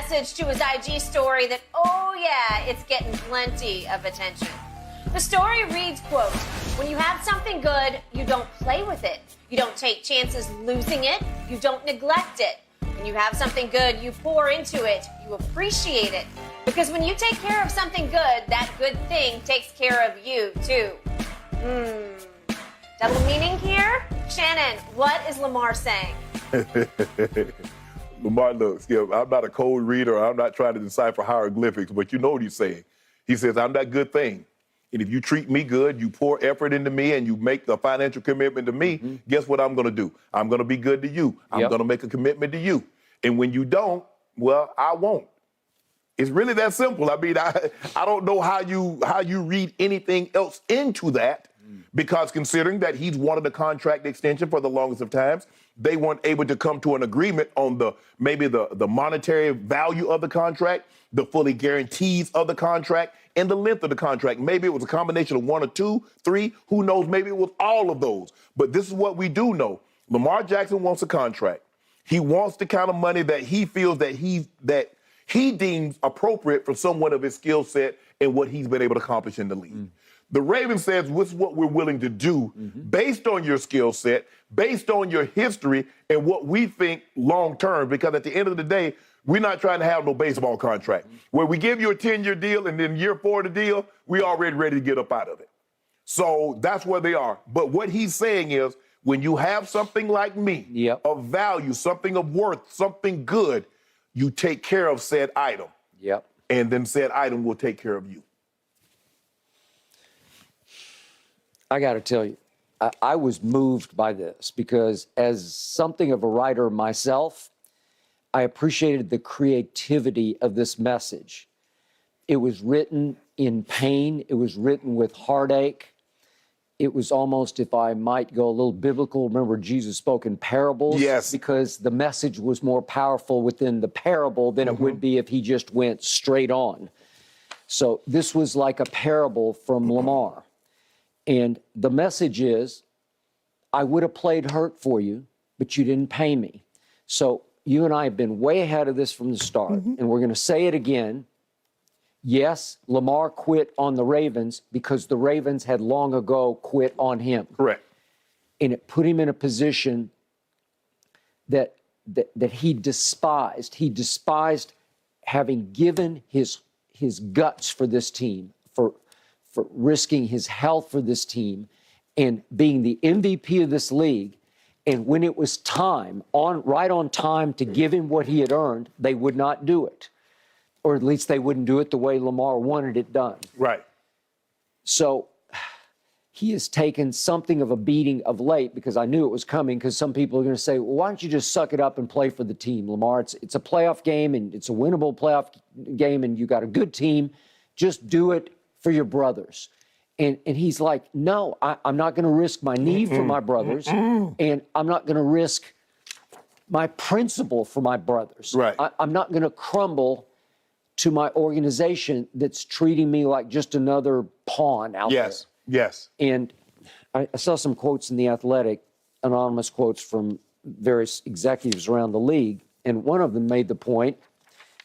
message to his IG story that, oh yeah, it's getting plenty of attention. The story reads, quote, "When you have something good, you don't play with it. You don't take chances losing it. You don't neglect it. When you have something good, you pour into it. You appreciate it. Because when you take care of something good, that good thing takes care of you, too." Double meaning here? Shannon, what is Lamar saying? Lamar, look, Skip, I'm not a cold reader. I'm not trying to decipher hieroglyphics, but you know what he's saying. He says, I'm that good thing. And if you treat me good, you pour effort into me, and you make a financial commitment to me, guess what I'm going to do? I'm going to be good to you. I'm going to make a commitment to you. And when you don't, well, I won't. It's really that simple. I mean, I don't know how you read anything else into that, because considering that he's wanted a contract extension for the longest of times, they weren't able to come to an agreement on maybe the monetary value of the contract, the fully guarantees of the contract, and the length of the contract. Maybe it was a combination of 1 or 2, 3, who knows, maybe it was all of those. But this is what we do know. Lamar Jackson wants a contract. He wants the kind of money that he feels that he deems appropriate for someone of his skill set and what he's been able to accomplish in the league. The Ravens says, this is what we're willing to do based on your skill set, based on your history, and what we think long-term, because at the end of the day, we're not trying to have no baseball contract where we give you a 10-year deal and then year 4 of the deal, we already ready to get up out of it. So that's where they are. But what he's saying is, when you have something like me, of value, something of worth, something good, you take care of said item. And then said item will take care of you. I got to tell you, I was moved by this because as something of a writer myself, I appreciated the creativity of this message. It was written in pain. It was written with heartache. It was almost, if I might go a little biblical, remember Jesus spoke in parables? Yes. Because the message was more powerful within the parable than it would be if he just went straight on. So this was like a parable from Lamar. And the message is, I would have played hurt for you, but you didn't pay me. So you and I have been way ahead of this from the start, and we're going to say it again. Yes, Lamar quit on the Ravens because the Ravens had long ago quit on him. Correct. And it put him in a position that he despised. He despised having given his guts for this team, for risking his health for this team, and being the MVP of this league. And when it was time, right on time to give him what he had earned, they would not do it. Or at least they wouldn't do it the way Lamar wanted it done. Right. So he has taken something of a beating of late, because I knew it was coming, because some people are going to say, well, why don't you just suck it up and play for the team, Lamar? It's a playoff game, and it's a winnable playoff game, and you got a good team. Just do it for your brothers. And he's like, no, I'm not going to risk my knee for my brothers, and I'm not going to risk my principle for my brothers. Right. I'm not going to crumble to my organization that's treating me like just another pawn out there. Yes. And I saw some quotes in The Athletic, anonymous quotes from various executives around the league, and one of them made the point,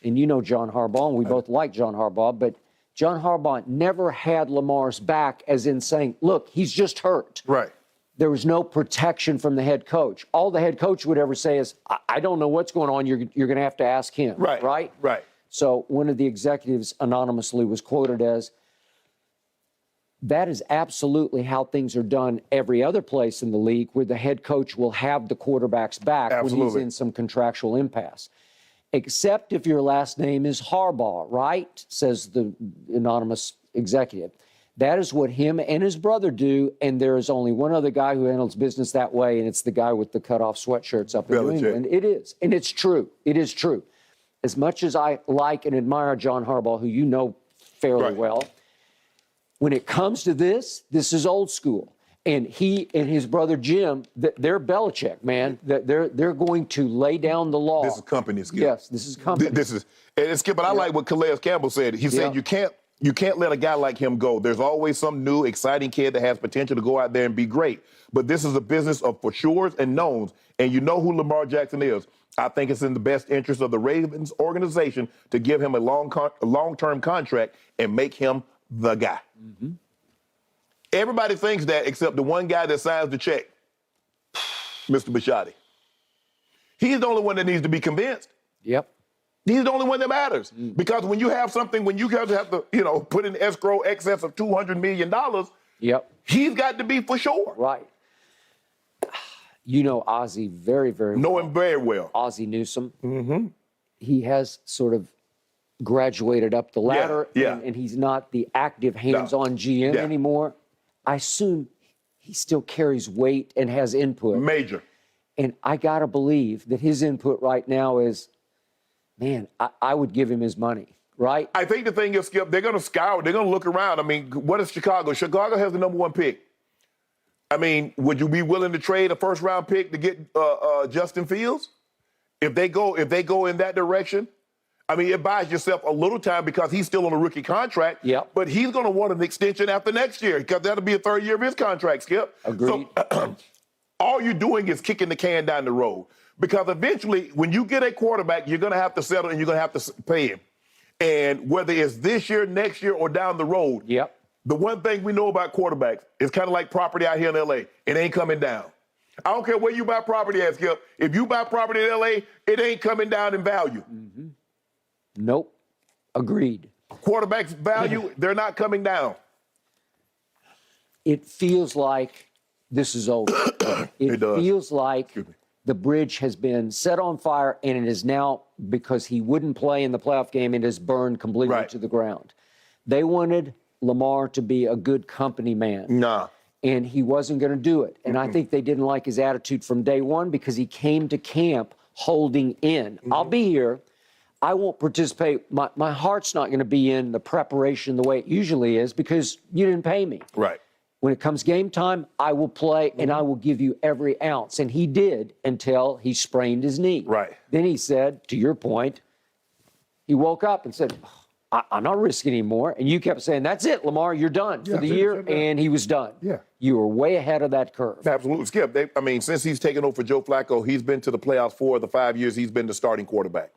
and you know John Harbaugh, and we both like John Harbaugh, but John Harbaugh never had Lamar's back, as in saying, look, he's just hurt. Right. There was no protection from the head coach. All the head coach would ever say is, I don't know what's going on. You're going to have to ask him. Right. So one of the executives anonymously was quoted as, that is absolutely how things are done every other place in the league, where the head coach will have the quarterback's back when he's in some contractual impasse. Except if your last name is Harbaugh, right? Says the anonymous executive. That is what him and his brother do, and there is only one other guy who handles business that way, and it's the guy with the cut-off sweatshirts up in New England. It is, and it's true. It is true. As much as I like and admire John Harbaugh, who you know fairly well, when it comes to this is old school. And he and his brother Jim, they're Belichick, man. They're going to lay down the law. This is company, Skip. Yes, this is company. And Skip, but I like what Calais Campbell said. He said you can't You can't let a guy like him go. There's always some new, exciting kid that has potential to go out there and be great. But this is a business of for sures and knowns, and you know who Lamar Jackson is. I think it's in the best interest of the Ravens organization to give him a long-term contract and make him the guy. Mm-hmm. Everybody thinks that except the one guy that signs the check, Mr. Bisciotti. He's the only one that needs to be convinced. Yep. He's the only one that matters. Because when you have something, when you guys have to, put in escrow excess of $200 million, yep, he's got to be for sure. Right. You know Ozzie very, very well. Know him very well. Ozzie Newsome. Mm-hmm. He has sort of graduated up the ladder, yeah. And he's not the active hands-on GM anymore. I assume he still carries weight and has input. Major. And I got to believe that his input right now is, man, I would give him his money, right? I think the thing is, Skip, they're going to scour. They're going to look around. I mean, what is Chicago? Chicago has the #1 pick. I mean, would you be willing to trade a first-round pick to get Justin Fields? If they go in that direction, I mean, it buys yourself a little time because he's still on a rookie contract. Yep. But he's going to want an extension after next year because that'll be a third year of his contract, Skip. Agreed. So all you're doing is kicking the can down the road because eventually when you get a quarterback, you're going to have to settle and you're going to have to pay him. And whether it's this year, next year, or down the road, yep. The one thing we know about quarterbacks is kind of like property out here in L.A. It ain't coming down. I don't care where you buy property at, Skip. If you buy property in L.A., it ain't coming down in value. Mm-hmm. Nope. Agreed. Quarterbacks' value, they're not coming down. It feels like this is over. It feels like the bridge has been set on fire, and it is now, because he wouldn't play in the playoff game, it is burned completely to the ground. They wanted Lamar to be a good company man. Nah. And he wasn't going to do it. And I think they didn't like his attitude from day one because he came to camp holding in. I'll be here. I won't participate. My heart's not going to be in the preparation the way it usually is because you didn't pay me. Right. When it comes game time, I will play and I will give you every ounce. And he did until he sprained his knee. Right. Then he said, to your point, he woke up and said, I'm not risking anymore. And you kept saying, that's it, Lamar, you're done for the year. And he was done. Yeah. You were way ahead of that curve. Absolutely. Skip, since he's taken over for Joe Flacco, he's been to the playoffs 4 of the 5 years he's been the starting quarterback.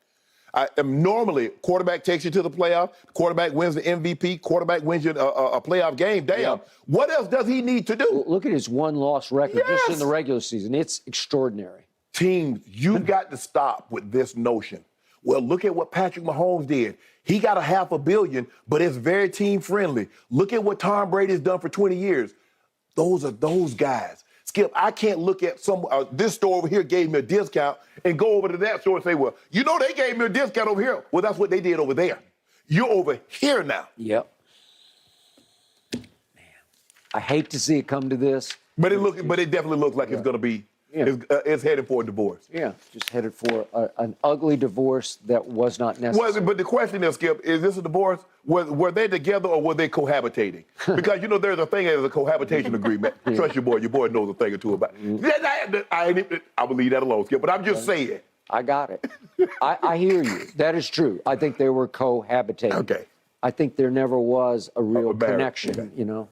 Normally, quarterback takes you to the playoff, quarterback wins the MVP, quarterback wins you a playoff game. Damn. Yeah. What else does he need to do? Look at his one-loss record just in the regular season. It's extraordinary. Teams, you've got to stop with this notion. Well, look at what Patrick Mahomes did. He got $500 million, but it's very team-friendly. Look at what Tom Brady's done for 20 years. Those are those guys. Skip, I can't look at this store over here gave me a discount and go over to that store and say, well, they gave me a discount over here. Well, that's what they did over there. You're over here now. Yep. Man, I hate to see it come to this. But it definitely looks like it's going to be. It's headed for a divorce. Yeah, just headed for an ugly divorce that was not necessary. Well, but the question is, Skip, is this a divorce? Were they together or were they cohabitating? Because, there's a thing as a cohabitation agreement. Trust your boy. Your boy knows a thing or two about it. I will leave that alone, Skip, but I'm just saying. I got it. I hear you. That is true. I think they were cohabitating. Okay. I think there never was a real connection,